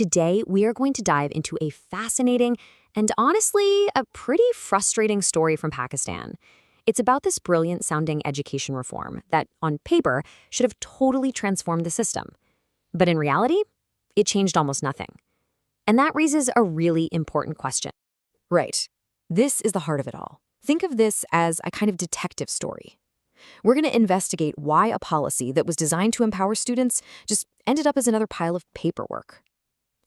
Today, we are going to dive into a fascinating and honestly, a pretty frustrating story from Pakistan. It's about this brilliant-sounding education reform that, on paper, should have totally transformed the system. But in reality, it changed almost nothing. And that raises a really important question. Right. This is the heart of it all. Think of this as a kind of detective story. We're going to investigate why a policy that was designed to empower students just ended up as another pile of paperwork.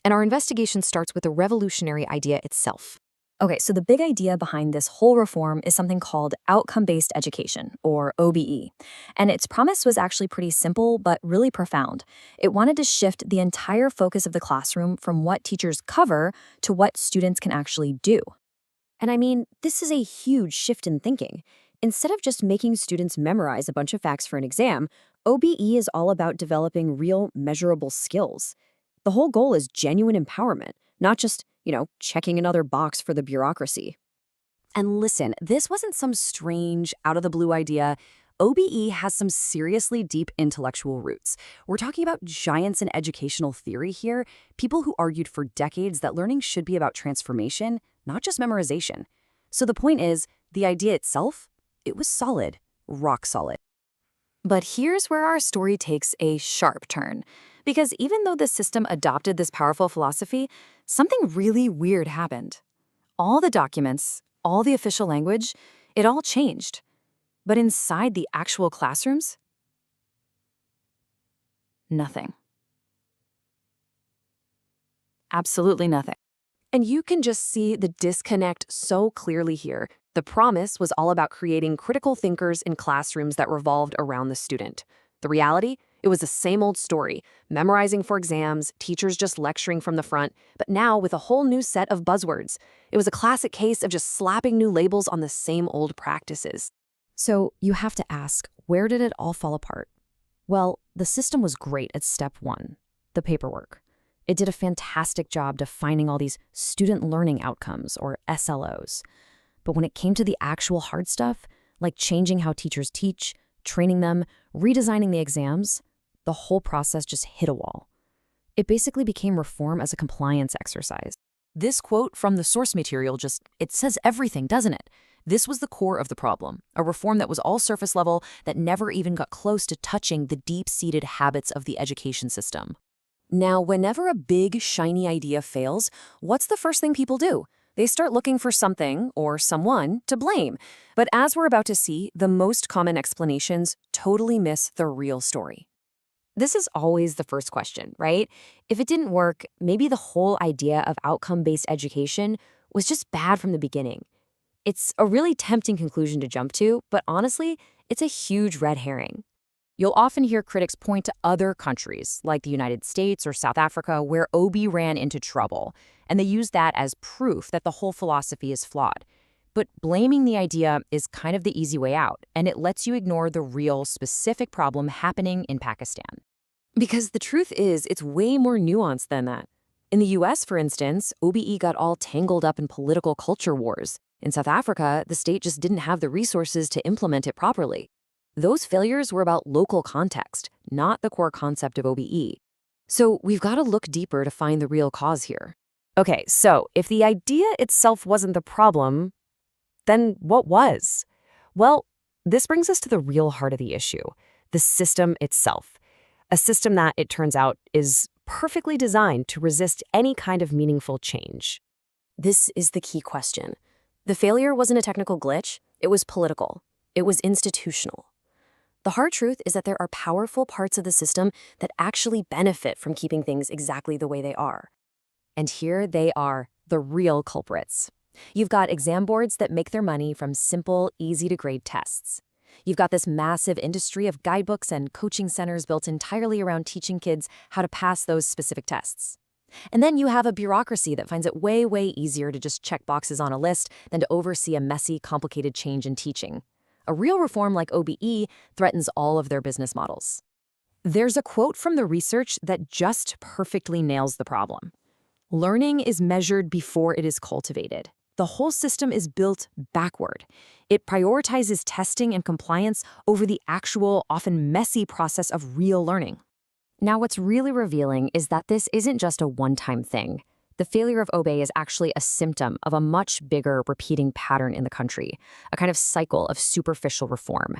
And our investigation starts with the revolutionary idea itself. Okay, so the big idea behind this whole reform is something called outcome-based education, or OBE. And its promise was actually pretty simple, but really profound. It wanted to shift the entire focus of the classroom from what teachers cover to what students can actually do. And I mean, this is a huge shift in thinking. Instead of just making students memorize a bunch of facts for an exam, OBE is all about developing real, measurable skills. The whole goal is genuine empowerment, not just, checking another box for the bureaucracy. And listen, this wasn't some strange, out-of-the-blue idea. OBE has some seriously deep intellectual roots. We're talking about giants in educational theory here, people who argued for decades that learning should be about transformation, not just memorization. So the point is, the idea itself, it was solid, rock solid. But here's where our story takes a sharp turn. Because even though the system adopted this powerful philosophy, something really weird happened. All the documents, all the official language, it all changed. But inside the actual classrooms, nothing. Absolutely nothing. And you can just see the disconnect so clearly here. The promise was all about creating critical thinkers in classrooms that revolved around the student. The reality? It was the same old story, memorizing for exams, teachers just lecturing from the front, but now with a whole new set of buzzwords. It was a classic case of just slapping new labels on the same old practices. So you have to ask, where did it all fall apart? Well, the system was great at step one, the paperwork. It did a fantastic job defining all these student learning outcomes, or SLOs. But when it came to the actual hard stuff, like changing how teachers teach, training them, redesigning the exams, the whole process just hit a wall. It basically became reform as a compliance exercise. This quote from the source material it says everything, doesn't it? This was the core of the problem, a reform that was all surface level, that never even got close to touching the deep-seated habits of the education system. Now, whenever a big, shiny idea fails, what's the first thing people do? They start looking for something or someone to blame. But as we're about to see, the most common explanations totally miss the real story. This is always the first question, right? If it didn't work, maybe the whole idea of outcome-based education was just bad from the beginning. It's a really tempting conclusion to jump to, but honestly, it's a huge red herring. You'll often hear critics point to other countries, like the United States or South Africa, where OB ran into trouble, and they use that as proof that the whole philosophy is flawed. But blaming the idea is kind of the easy way out, and it lets you ignore the real, specific problem happening in Pakistan. Because the truth is, it's way more nuanced than that. In the US, for instance, OBE got all tangled up in political culture wars. In South Africa, the state just didn't have the resources to implement it properly. Those failures were about local context, not the core concept of OBE. So we've got to look deeper to find the real cause here. Okay, so if the idea itself wasn't the problem, then what was? Well, this brings us to the real heart of the issue, the system itself. A system that, it turns out, is perfectly designed to resist any kind of meaningful change. This is the key question. The failure wasn't a technical glitch, it was political. It was institutional. The hard truth is that there are powerful parts of the system that actually benefit from keeping things exactly the way they are. And here they are, the real culprits. You've got exam boards that make their money from simple, easy-to-grade tests. You've got this massive industry of guidebooks and coaching centers built entirely around teaching kids how to pass those specific tests. And then you have a bureaucracy that finds it way, way easier to just check boxes on a list than to oversee a messy, complicated change in teaching. A real reform like OBE threatens all of their business models. There's a quote from the research that just perfectly nails the problem. Learning is measured before it is cultivated. The whole system is built backward. It prioritizes testing and compliance over the actual, often messy process of real learning. Now, what's really revealing is that this isn't just a one-time thing. The failure of OBE is actually a symptom of a much bigger repeating pattern in the country, a kind of cycle of superficial reform.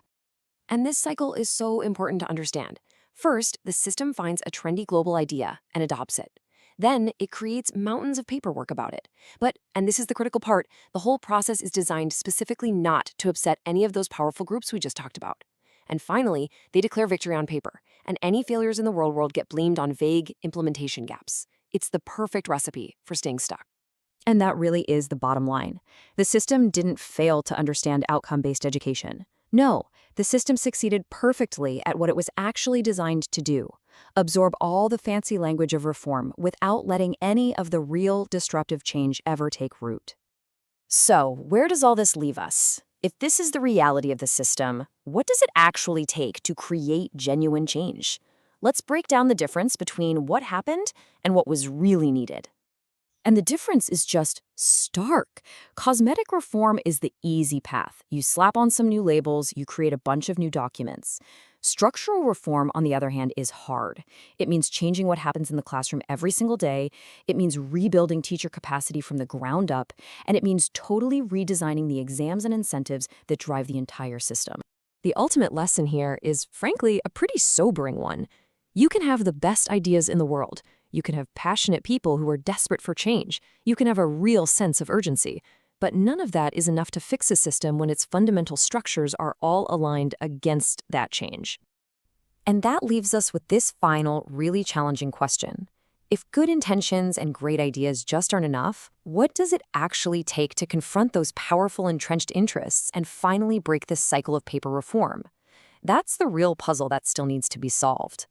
And this cycle is so important to understand. First, the system finds a trendy global idea and adopts it. Then it creates mountains of paperwork about it. But, and this is the critical part, the whole process is designed specifically not to upset any of those powerful groups we just talked about. And finally, they declare victory on paper, and any failures in the real world get blamed on vague implementation gaps. It's the perfect recipe for staying stuck. And that really is the bottom line. The system didn't fail to understand outcome-based education. No, the system succeeded perfectly at what it was actually designed to do: absorb all the fancy language of reform without letting any of the real disruptive change ever take root. So, where does all this leave us? If this is the reality of the system, what does it actually take to create genuine change? Let's break down the difference between what happened and what was really needed. And the difference is just stark. Cosmetic reform is the easy path. You slap on some new labels, you create a bunch of new documents. Structural reform, on the other hand, is hard. It means changing what happens in the classroom every single day. It means rebuilding teacher capacity from the ground up. And it means totally redesigning the exams and incentives that drive the entire system. The ultimate lesson here is, frankly, a pretty sobering one. You can have the best ideas in the world. You can have passionate people who are desperate for change. You can have a real sense of urgency. But none of that is enough to fix a system when its fundamental structures are all aligned against that change. And that leaves us with this final, really challenging question. If good intentions and great ideas just aren't enough, what does it actually take to confront those powerful entrenched interests and finally break this cycle of paper reform? That's the real puzzle that still needs to be solved.